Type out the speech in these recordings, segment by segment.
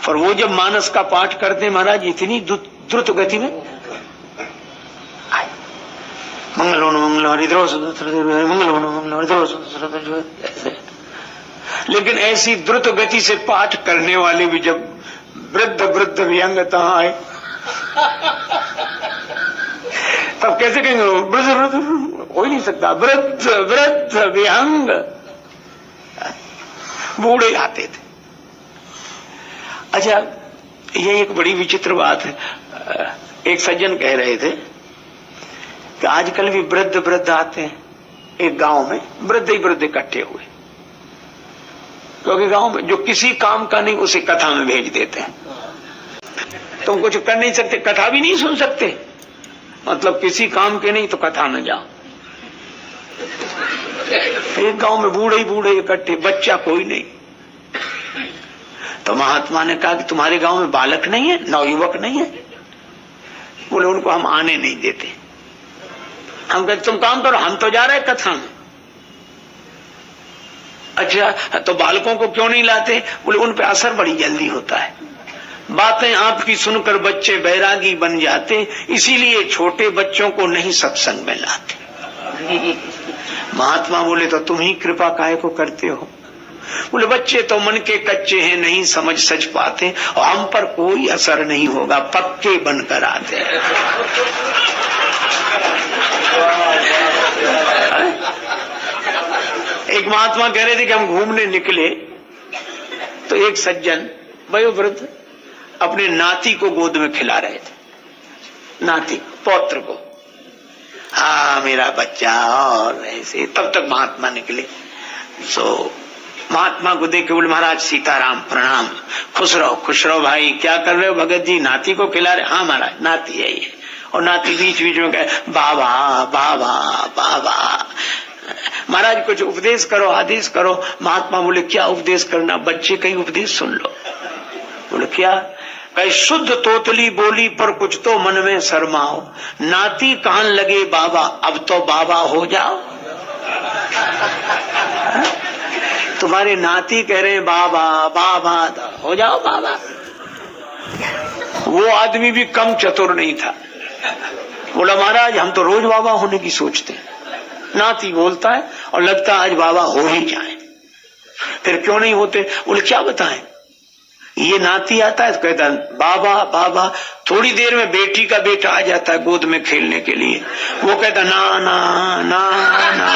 और वो जब मानस का पाठ करते महाराज इतनी द्रुत गति में, मंगल मंगल हरिद्रो मंगल मंगल हरिद्रो, लेकिन ऐसी द्रुत गति से पाठ करने वाले भी जब वृद्ध वृद्ध व्यंग आए तब कैसे कहेंगे? वृद्ध वृद्ध हो ही नहीं सकता, वृद्ध वृद्ध व्यंग, बूढ़े आते थे। अच्छा, ये एक बड़ी विचित्र बात है। एक सज्जन कह रहे थे कि आजकल भी वृद्ध वृद्ध आते हैं। एक गांव में वृद्ध ही वृद्ध इकट्ठे हुए, क्योंकि गांव में जो किसी काम का नहीं उसे कथा में भेज देते हैं। तुम कुछ कर नहीं सकते, कथा भी नहीं सुन सकते, मतलब किसी काम के नहीं तो कथा में जाओ। एक गांव में बूढ़े ही बूढ़े इकट्ठे, बच्चा कोई नहीं। तो महात्मा ने कहा कि तुम्हारे गांव में बालक नहीं है, नवयुवक नहीं है? बोले उनको हम आने नहीं देते। हम कहते तुम काम करो, हम तो जा रहे कथा में। अच्छा, तो बालकों को क्यों नहीं लाते? बोले उन पे असर बड़ी जल्दी होता है, बातें आपकी सुनकर बच्चे बैरागी बन जाते, इसीलिए छोटे बच्चों को नहीं सत्संग में लाते। महात्मा बोले तो तुम ही कृपा काहे को करते हो? बोले बच्चे तो मन के कच्चे हैं, नहीं समझ सच पाते, और हम पर कोई असर नहीं होगा, पक्के बनकर आते हैं। एक महात्मा कह रहे थे कि हम घूमने निकले तो एक सज्जन वयोवृद्ध अपने नाती को गोद में खिला रहे थे, नाती पौत्र को। हाँ मेरा बच्चा, और ऐसे। तब तक महात्मा निकले। महात्मा को देख के बोले महाराज सीताराम प्रणाम, खुश रहो भाई। क्या कर रहे हो भगत जी? नाती को खिला रहे? हाँ महाराज नाती है ये। और नाती बीच बीच में कहे बाबा बाबा बाबा। महाराज कुछ उपदेश करो, आदेश करो। महात्मा बोले क्या उपदेश करना? बच्चे का ही उपदेश सुन लो। बोले क्या? कहे शुद्ध तोतली बोली पर कुछ तो मन में शर्माओ, नाती कान लगे बाबा, अब तो बाबा हो जाओ। तुम्हारे नाती कह रहे हैं बाबा बाबा, हो जाओ बाबा। वो आदमी भी कम चतुर नहीं था, बोला महाराज हम तो रोज बाबा होने की सोचते हैं। नाती बोलता है और लगता है आज बाबा हो ही जाए, फिर क्यों नहीं होते? बोले क्या बताएं? ये नाती आता है तो कहता है बाबा बाबा, थोड़ी देर में बेटी का बेटा आ जाता है गोद में खेलने के लिए, वो कहता ना ना ना ना,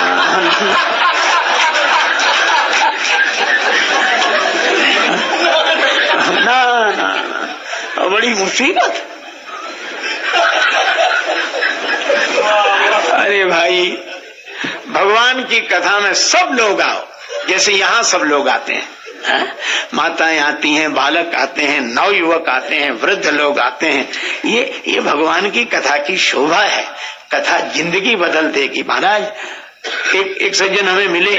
ना ना, बड़ी मुसीबत। अरे भाई भगवान की कथा में सब लोग आओ, जैसे यहाँ सब लोग आते हैं, माताएं आती हैं, बालक आते हैं, नवयुवक आते हैं, वृद्ध लोग आते हैं। ये भगवान की कथा की शोभा है। कथा जिंदगी बदल देगी। महाराज एक सज्जन हमें मिले,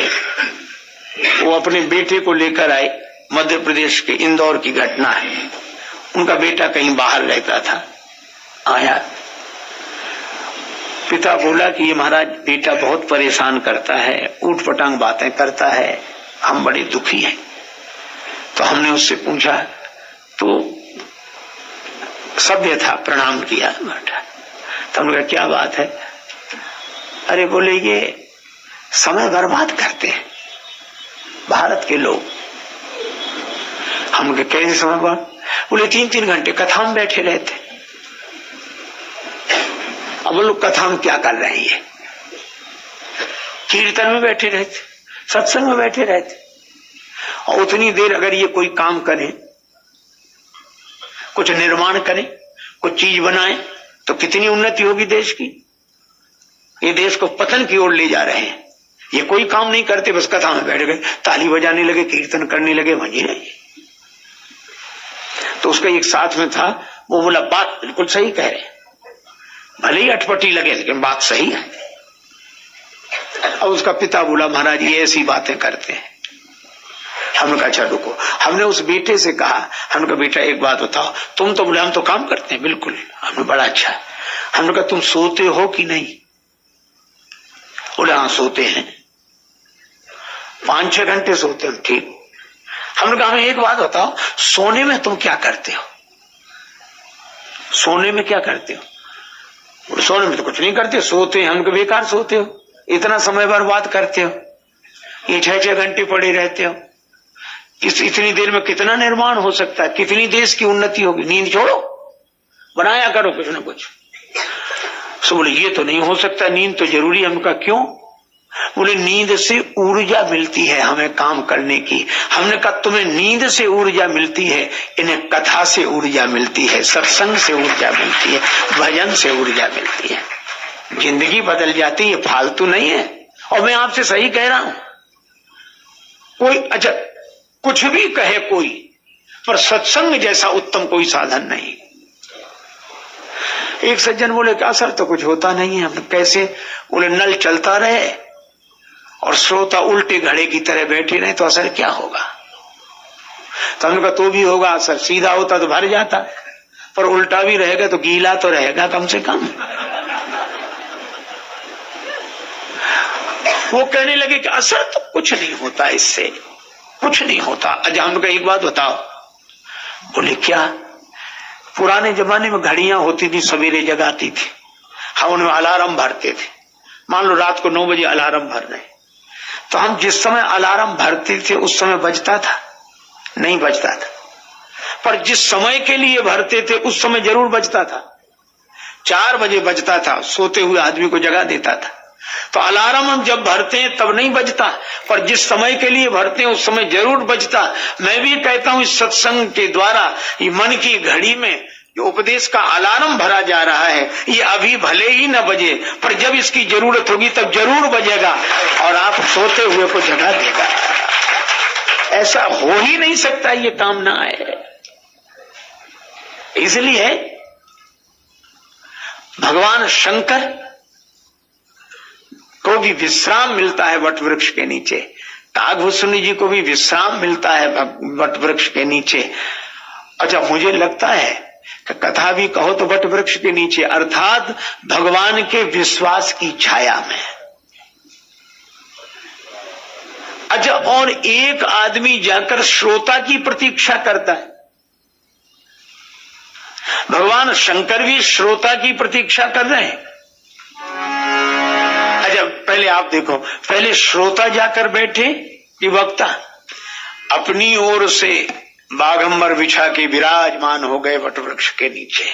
वो अपने बेटे को लेकर आए। मध्य प्रदेश के इंदौर की घटना है। उनका बेटा कहीं बाहर रहता था, आया। पिता बोला कि ये महाराज बेटा बहुत परेशान करता है, ऊट पटांग बातें करता है, हम बड़े दुखी हैं। तो हमने उससे पूछा, तो सभ्य था, प्रणाम किया बेटा। तो हमने कहा क्या बात है? अरे बोले ये समय बर्बाद करते हैं भारत के लोग। हम कैसे समय बर्बाद? बोले 3-3 घंटे कथा में बैठे रहते। अब वो लोग कथा में क्या कर रहे हैं? कीर्तन में बैठे रहते, सत्संग में बैठे रहते। और उतनी देर अगर ये कोई काम करे, कुछ निर्माण करे, कुछ चीज बनाए, तो कितनी उन्नति होगी देश की। ये देश को पतन की ओर ले जा रहे हैं। ये कोई काम नहीं करते, बस कथा में बैठ गए, ताली बजाने लगे, कीर्तन करने लगे, वही नहीं। तो उसका एक साथ में था, वो बोला बात बिल्कुल सही कह रहे, भले ही अटपटी लगे लेकिन बात सही है। और उसका पिता बोला महाराज ये ऐसी बातें करते हैं। हमने कहा अच्छा रुको। हमने उस बेटे से कहा, हमने कहा बेटा एक बात बताओ, तुम तो बोले हम तो काम करते हैं। बिल्कुल। हमने बड़ा अच्छा। हमने कहा तुम सोते हो कि नहीं? बोले हाँ सोते हैं, 5-6 घंटे सोते हैं। ठीक। हमने कहा हमें एक बात बताओ, सोने में तुम क्या करते हो? सोने में क्या करते हो? सोने में तो कुछ नहीं करते, सोते हैं। हमको बेकार सोते हो, इतना समय बर्बाद करते हो, ये 6-6 घंटे पड़े रहते हो। इतनी देर में कितना निर्माण हो सकता है, कितनी देश की उन्नति होगी। नींद छोड़ो, बनाया करो कुछ ना कुछ। सो बोले ये तो नहीं हो सकता, नींद तो जरूरी है। हमका क्यों? बोले नींद से ऊर्जा मिलती है हमें काम करने की। हमने कहा तुम्हें नींद से ऊर्जा मिलती है, इन्हें कथा से ऊर्जा मिलती है, सत्संग से ऊर्जा मिलती है, भजन से ऊर्जा मिलती है। जिंदगी बदल जाती है, फालतू नहीं है। और मैं आपसे सही कह रहा हूं, कोई अच्छा कुछ भी कहे कोई, पर सत्संग जैसा उत्तम कोई साधन नहीं। एक सज्जन बोले क्या सर तो कुछ होता नहीं है। कैसे? बोले नल चलता रहे और श्रोता उल्टे घड़े की तरह बैठे रहे तो असर क्या होगा? तो हमने कहा तो भी होगा असर, सीधा होता तो भर जाता, पर उल्टा भी रहेगा तो गीला तो रहेगा कम से कम। वो कहने लगे कि असर तो कुछ नहीं होता, इससे कुछ नहीं होता। अच्छा हमने कहा एक बात बताओ। बोले क्या? पुराने जमाने में घड़ियां होती थी, सवेरे जगाती थी, हम उनमें अलार्म भरते थे। मान लो रात को 9 बजे अलार्म भर रहे, तो हम जिस समय अलार्म भरते थे उस समय बजता था? नहीं बजता था। पर जिस समय के लिए भरते थे उस समय जरूर बजता था। 4 बजे बजता था, सोते हुए आदमी को जगा देता था। तो अलार्म हम जब भरते हैं तब नहीं बजता, पर जिस समय के लिए भरते हैं उस समय जरूर बजता। मैं भी कहता हूं इस सत्संग के द्वारा ये मन की घड़ी में जो उपदेश का अलार्म भरा जा रहा है, ये अभी भले ही न बजे, पर जब इसकी जरूरत होगी तब जरूर बजेगा और आप सोते हुए को जगा देगा। ऐसा हो ही नहीं सकता ये काम ना आए। इसलिए भगवान शंकर को भी विश्राम मिलता है वट वृक्ष के नीचे, कागभूषणी जी को भी विश्राम मिलता है वट वृक्ष के नीचे। अच्छा मुझे लगता है कि कथा भी कहो तो वट वृक्ष के नीचे, अर्थात भगवान के विश्वास की छाया में। अच्छा और एक आदमी जाकर श्रोता की प्रतीक्षा करता है। भगवान शंकर भी श्रोता की प्रतीक्षा कर रहे हैं। अच्छा पहले आप देखो, पहले श्रोता जाकर बैठे कि वक्ता? अपनी ओर से बागंबर बिछा के विराजमान हो गए वट वृक्ष के नीचे।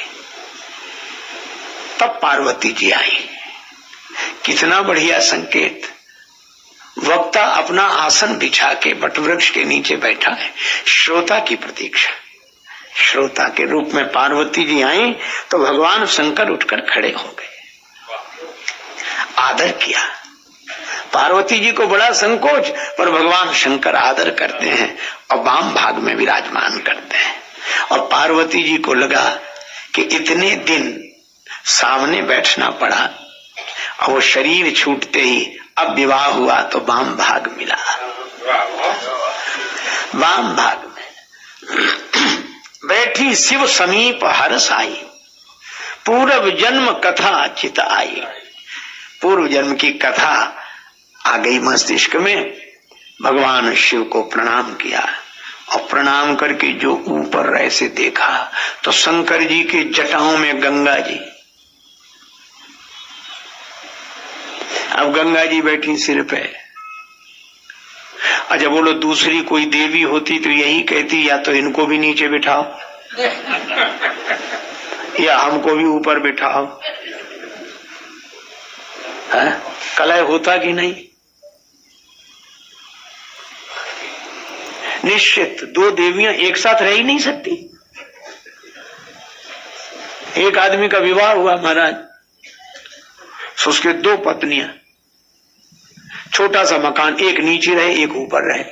तब पार्वती जी आई। कितना बढ़िया संकेत! वक्ता अपना आसन बिछा के वट वृक्ष के नीचे बैठा है, श्रोता की प्रतीक्षा। श्रोता के रूप में पार्वती जी आई तो भगवान शंकर उठकर खड़े हो गए, आदर किया। पार्वती जी को बड़ा संकोच, पर भगवान शंकर आदर करते हैं और वाम भाग में विराजमान करते हैं। और पार्वती जी को लगा कि इतने दिन सामने बैठना पड़ा और वो शरीर छूटते ही अब विवाह हुआ तो वाम भाग मिला। वाम भाग में बैठी शिव समीप हर्ष आई, पूर्व जन्म कथा चित आई। पूर्व जन्म की कथा आ गई मस्तिष्क में। भगवान शिव को प्रणाम किया और प्रणाम करके जो ऊपर ऐसे देखा तो शंकर जी के जटाओं में गंगा जी। अब गंगा जी बैठी सिर पे। अच्छा बोलो दूसरी कोई देवी होती तो यही कहती या तो इनको भी नीचे बिठाओ या हमको भी ऊपर बिठाओ। कलह होता कि नहीं? निश्चित दो देवियां एक साथ रह ही नहीं सकती। एक आदमी का विवाह हुआ महाराज, उसके 2 पत्नियां, छोटा सा मकान, एक नीचे रहे एक ऊपर रहे।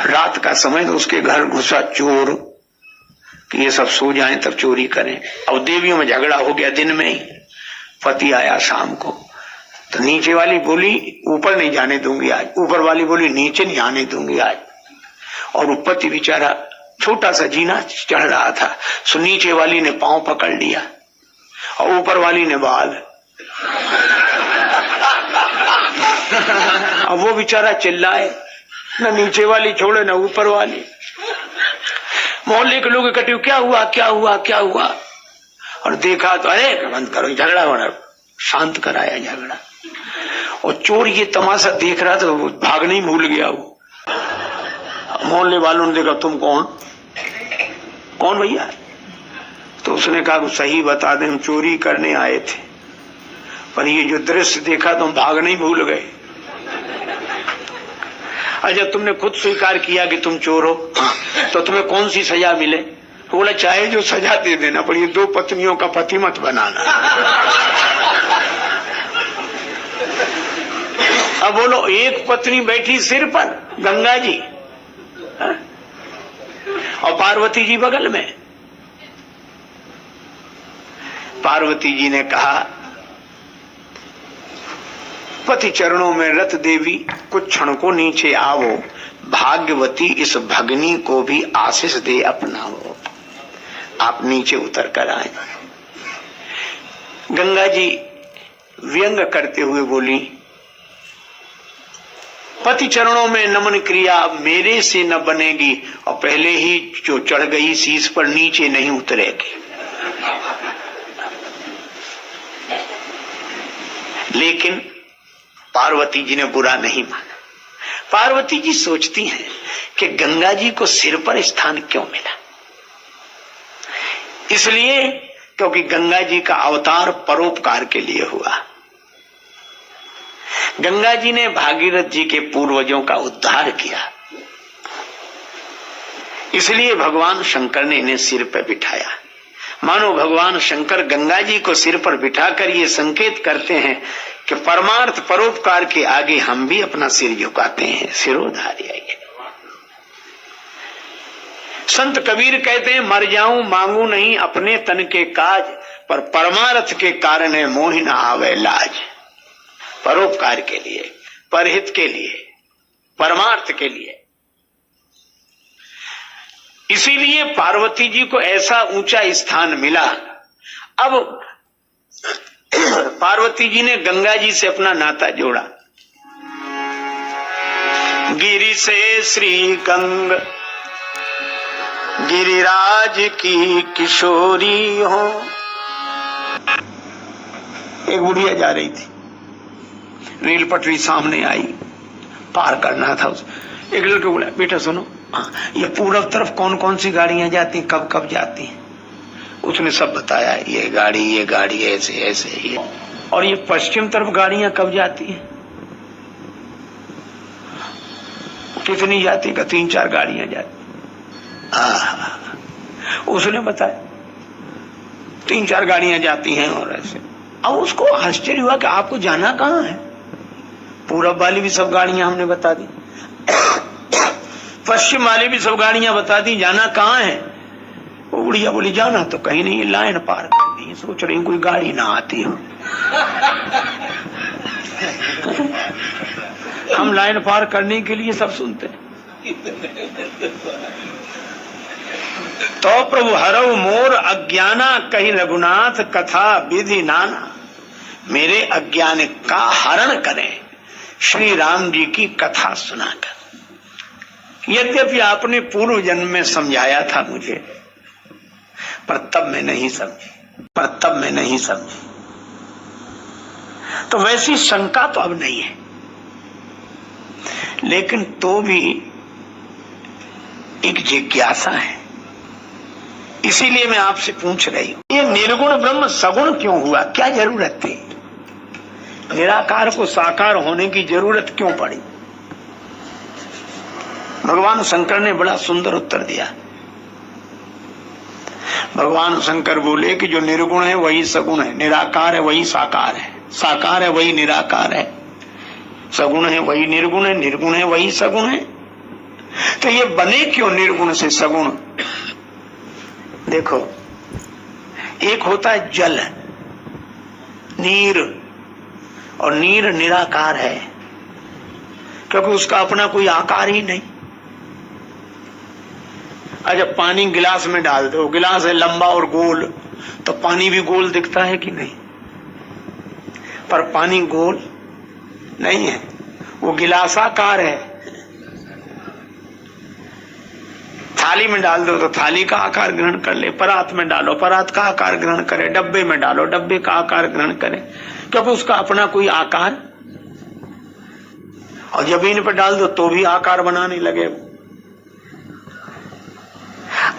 रात का समय तो उसके घर घुसा चोर कि ये सब सो जाएं तब चोरी करें। अब देवियों में झगड़ा हो गया दिन में ही। पति आया शाम को तो नीचे वाली बोली ऊपर नहीं जाने दूंगी आज, ऊपर वाली बोली नीचे नहीं आने दूंगी आज। और वो पति बेचारा छोटा सा जीना चढ़ रहा था, सो नीचे वाली ने पांव पकड़ लिया और ऊपर वाली ने बाल। अब वो बेचारा चिल्लाए न नीचे वाली छोड़े न ऊपर वाली। मोहल्ले के लोग इकट्ठे, क्या हुआ क्या हुआ क्या हुआ, और देखा तो अरे बंद करो झगड़ा होना, शांत कराया झगड़ा। और चोर ये तमाशा देख रहा था, वो भागने ही भूल गया। वो मोहल्ले वालों ने देखा, तुम कौन कौन भैया? तो उसने कहा सही बता दें, हम चोरी करने आए थे, पर ये जो दृश्य देखा तो हम भागने ही भूल गए। अच्छा तुमने खुद स्वीकार किया कि तुम चोर हो, तो तुम्हें कौन सी सजा मिले? तो बोला चाहे जो सजा दे देना, पर ये 2 पत्नियों का पति मत बनाना। अब बोलो, एक पत्नी बैठी सिर पर गंगा जी और पार्वती जी बगल में। पार्वती जी ने कहा, पति चरणों में रत देवी, कुछ क्षण को नीचे आवो, भाग्यवती इस भगनी को भी आशीष दे अपनाओ। आप नीचे उतर कर आए। गंगा जी व्यंग करते हुए बोली, पति चरणों में नमन क्रिया मेरे से न बनेगी, और पहले ही जो चढ़ गई शीश पर नीचे नहीं उतरेगी। लेकिन पार्वती जी ने बुरा नहीं माना। पार्वती जी सोचती हैं कि गंगा जी को सिर पर स्थान क्यों मिला? इसलिए क्योंकि गंगा जी का अवतार परोपकार के लिए हुआ। गंगा जी ने भागीरथ जी के पूर्वजों का उद्धार किया, इसलिए भगवान शंकर ने इन्हें सिर पर बिठाया। मानो भगवान शंकर गंगा जी को सिर पर बिठाकर ये संकेत करते हैं कि परमार्थ परोपकार के आगे हम भी अपना सिर झुकाते हैं, सिरोधार्य। संत कबीर कहते हैं, मर जाऊं मांगू नहीं अपने तन के काज, पर परमार्थ के कारण है मोहि न आवे लाज। परोपकार के लिए, परहित के लिए, परमार्थ के लिए। इसीलिए पार्वती जी को ऐसा ऊंचा स्थान मिला। अब पार्वती जी ने गंगा जी से अपना नाता जोड़ा। गिरि से श्री गंग गिरिराज की किशोरी हो। एक बुढ़िया जा रही थी, रेल पटरी सामने आई, पार करना था उसे। एक लड़के बोला, बेटा सुनो, ये पूरब तरफ कौन कौन सी गाड़ियां जाती, कब कब जाती हैं? उसने सब बताया, ये गाड़ी ऐसे ऐसे ये। और ये पश्चिम तरफ गाड़ियां कब जाती हैं? कितनी जाती? का 3-4 गाड़ियां जाती। उसने बताया 3-4 गाड़ियां जाती हैं और ऐसे। अब उसको आश्चर्य हुआ कि आपको जाना कहाँ है? पूरब वाली भी सब गाड़ियां हमने बता दी, पश्चिम वाली भी सब गाड़ियां बता दी, जाना कहाँ है? वो बुढ़िया बोली, जाना तो कहीं नहीं, लाइन पार करनी है। सोच रही कोई गाड़ी ना आती हो। हम लाइन पार करने के लिए सब सुनते हैं। तो प्रभु हरऊ मोर अज्ञाना, कही रघुनाथ कथा विधि नाना। मेरे अज्ञान का हरण करें श्री राम जी की कथा सुनाकर। यद्यपि आपने पूर्व जन्म में समझाया था मुझे, पर तब मैं नहीं समझी। तो वैसी शंका तो अब नहीं है, लेकिन तो भी एक जिज्ञासा है। इसीलिए मैं आपसे पूछ रही हूं, ये निर्गुण ब्रह्म सगुण क्यों हुआ? क्या जरूरत थी? निराकार को साकार होने की जरूरत क्यों पड़ी? भगवान शंकर ने बड़ा सुंदर उत्तर दिया। भगवान शंकर बोले कि जो निर्गुण है वही सगुण है, निराकार है वही साकार है, साकार है वही निराकार है, सगुण है वही निर्गुण है, निर्गुण है वही सगुण है। तो ये बने क्यों निर्गुण से सगुण? देखो, एक होता है जल, नीर, और नीर निराकार है क्योंकि उसका अपना कोई आकार ही नहीं। अच्छा, पानी गिलास में डाल दो, गिलास है लंबा और गोल, तो पानी भी गोल दिखता है कि नहीं? पर पानी गोल नहीं है, वो गिलासाकार है। थाली में डाल दो तो थाली का आकार ग्रहण कर ले, परात में डालो परात का आकार ग्रहण करे, डब्बे में डालो डब्बे का आकार ग्रहण करे, क्योंकि उसका अपना कोई आकार, और जमीन पर डाल दो तो भी आकार बनाने लगे।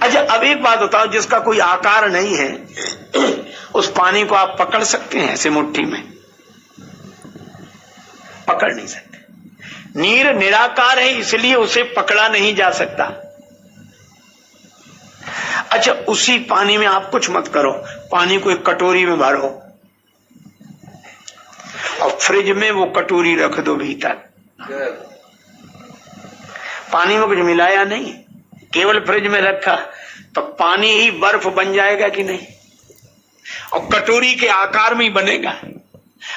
अच्छा, अब एक बात बताओ, जिसका कोई आकार नहीं है उस पानी को आप पकड़ सकते हैं ऐसे मुट्ठी में? पकड़ नहीं सकते। नीर निराकार है इसलिए उसे पकड़ा नहीं जा सकता। अच्छा, उसी पानी में आप कुछ मत करो, पानी को एक कटोरी में भरो और फ्रिज में वो कटोरी रख दो भीतर, पानी में कुछ मिलाया नहीं, केवल फ्रिज में रखा, तो पानी ही बर्फ बन जाएगा कि नहीं? और कटोरी के आकार में ही बनेगा।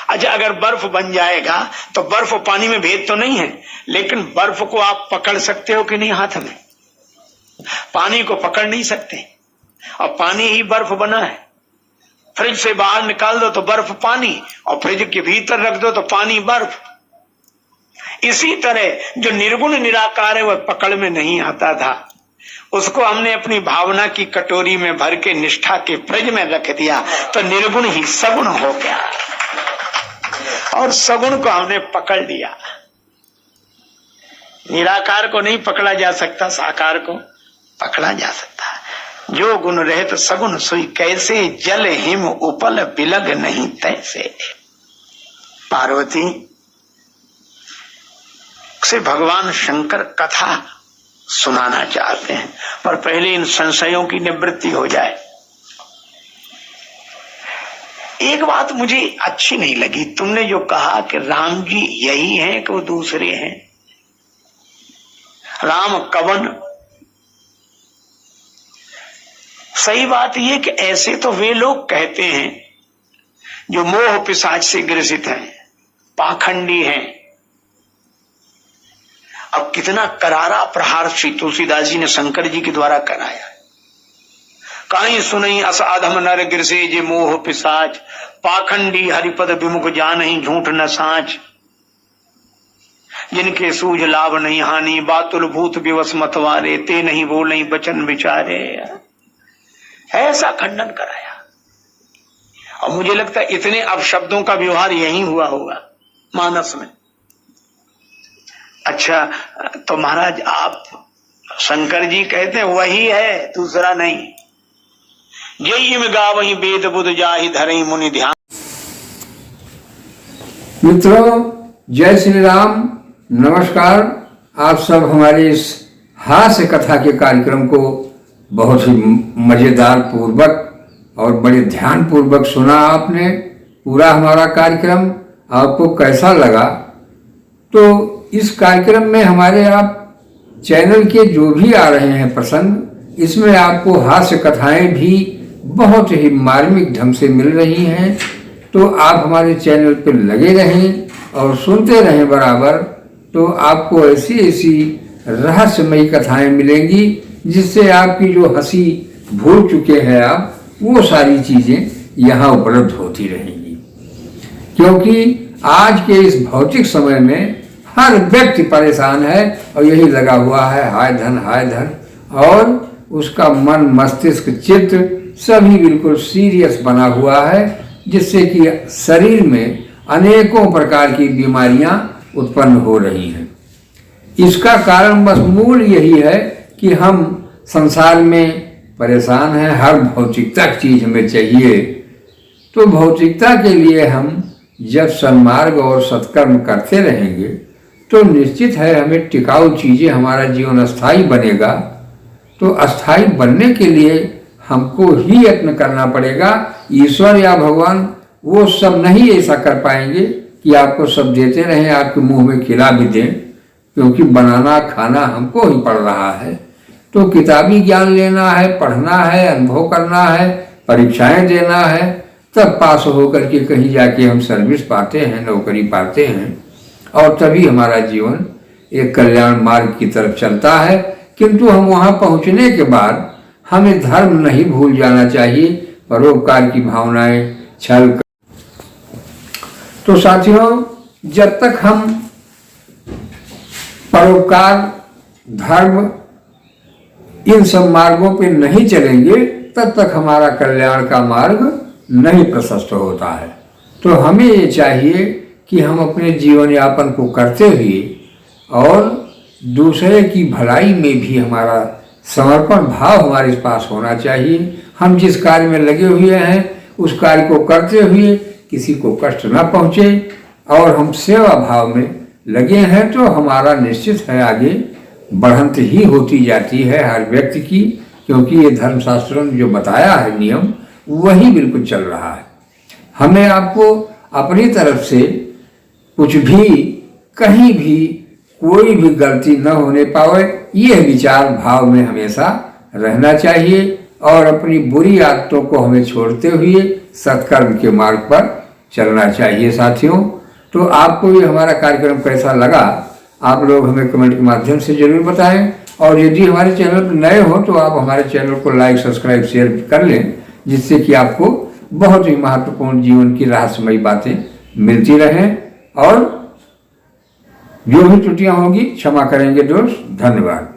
अच्छा, अगर बर्फ बन जाएगा तो बर्फ पानी में भेद तो नहीं है, लेकिन बर्फ को आप पकड़ सकते हो कि नहीं हाथ में? पानी को पकड़ नहीं सकते, और पानी ही बर्फ बना है। फ्रिज से बाहर निकाल दो तो बर्फ पानी, और फ्रिज के भीतर रख दो तो पानी बर्फ। इसी तरह जो निर्गुण निराकार है वह पकड़ में नहीं आता था, उसको हमने अपनी भावना की कटोरी में भर के निष्ठा के फ्रिज में रख दिया, तो निर्गुण ही सगुण हो गया, और सगुण को हमने पकड़ लिया। निराकार को नहीं पकड़ा जा सकता, साकार को पकड़ा जा सकता है। जो गुण रहित सगुण सोई कैसे, जल हिम उपल बिलग नहीं तैसे। पार्वती से भगवान शंकर कथा सुनाना चाहते हैं, पर पहले इन संशयों की निवृत्ति हो जाए। एक बात मुझे अच्छी नहीं लगी, तुमने जो कहा कि राम जी यही हैं कि वो दूसरे हैं। राम कवन? सही बात यह कि ऐसे तो वे लोग कहते हैं जो मोह पिशाच से ग्रसित हैं, पाखंडी हैं। अब कितना करारा प्रहार श्री तुलसीदास जी ने शंकर जी के द्वारा कराया। काई सुनई असाधम नर गिरसे जे मोह पिशाच, पाखंडी हरिपद विमुख जानहि झूठ न साच। जिनके सूझ लाभ नहीं हानि, बातुल भूत विवश मतवारे, ते नहीं बोले बचन विचारे। ऐसा खंडन कराया, और मुझे लगता है इतने अपशब्दों का व्यवहार यही हुआ होगा मानस में। अच्छा, तो महाराज आप शंकर जी कहते हैं वही है, दूसरा नहीं। जय में गा वही वेद बुध जाहि धरई मुनि ध्यान। मित्रों, जय श्री राम, नमस्कार। आप सब हमारे इस हास्य कथा के कार्यक्रम को बहुत ही मजेदार पूर्वक और बड़े ध्यान पूर्वक सुना आपने। पूरा हमारा कार्यक्रम आपको कैसा लगा? तो इस कार्यक्रम में हमारे आप चैनल के जो भी आ रहे हैं प्रसंग, इसमें आपको हास्य कथाएं भी बहुत ही मार्मिक ढंग से मिल रही हैं। तो आप हमारे चैनल पर लगे रहें और सुनते रहें बराबर, तो आपको ऐसी ऐसी रहस्यमयी कथाएं मिलेंगी जिससे आपकी जो हंसी भूल चुके हैं आप, वो सारी चीज़ें यहाँ उपलब्ध होती रहेंगी। क्योंकि आज के इस भौतिक समय में हर व्यक्ति परेशान है और यही लगा हुआ है, हाय धन, और उसका मन मस्तिष्क चित्त सभी बिल्कुल सीरियस बना हुआ है, जिससे कि शरीर में अनेकों प्रकार की बीमारियां उत्पन्न हो रही हैं। इसका कारण बस मूल यही है कि हम संसार में परेशान हैं, हर भौतिकता की चीज हमें चाहिए। तो भौतिकता के लिए हम जब सन्मार्ग और सत्कर्म करते रहेंगे तो निश्चित है हमें टिकाऊ चीज़ें, हमारा जीवन अस्थाई बनेगा। तो अस्थाई बनने के लिए हमको ही यत्न करना पड़ेगा। ईश्वर या भगवान वो सब नहीं ऐसा कर पाएंगे कि आपको सब देते रहें, आपके मुंह में खिला भी दें, क्योंकि बनाना खाना हमको ही पड़ रहा है। तो किताबी ज्ञान लेना है, पढ़ना है, अनुभव करना है, परीक्षाएं देना है, तब पास होकर के कहीं जाके हम सर्विस पाते हैं, नौकरी पाते हैं, और तभी हमारा जीवन एक कल्याण मार्ग की तरफ चलता है। किंतु हम वहां पहुंचने के बाद हमें धर्म नहीं भूल जाना चाहिए, परोपकार की भावनाएं छल। तो साथियों, जब तक हम परोपकार, धर्म इन सब मार्गों पे नहीं चलेंगे तब तक हमारा कल्याण का मार्ग नहीं प्रशस्त होता है। तो हमें ये चाहिए कि हम अपने जीवन यापन को करते हुए और दूसरे की भलाई में भी हमारा समर्पण भाव हमारे पास होना चाहिए। हम जिस कार्य में लगे हुए हैं उस कार्य को करते हुए किसी को कष्ट न पहुँचे और हम सेवा भाव में लगे हैं तो हमारा निश्चित है आगे बढ़ंत ही होती जाती है हर व्यक्ति की, क्योंकि ये धर्मशास्त्रों ने जो बताया है नियम वही बिल्कुल चल रहा है। हमें आपको अपनी तरफ से कुछ भी कहीं भी कोई भी गलती न होने पावे यह विचार भाव में हमेशा रहना चाहिए और अपनी बुरी आदतों को हमें छोड़ते हुए सत्कर्म के मार्ग पर चलना चाहिए। साथियों, तो आपको ये हमारा कार्यक्रम कैसा लगा आप लोग हमें कमेंट के माध्यम से जरूर बताएं और यदि हमारे चैनल पर नए हो तो आप हमारे चैनल को लाइक सब्सक्राइब शेयर कर लें, जिससे कि आपको बहुत ही महत्वपूर्ण जीवन की रहस्यमयी बातें मिलती रहें और जो भी त्रुटियां होंगी क्षमा करेंगे दोस्त। धन्यवाद।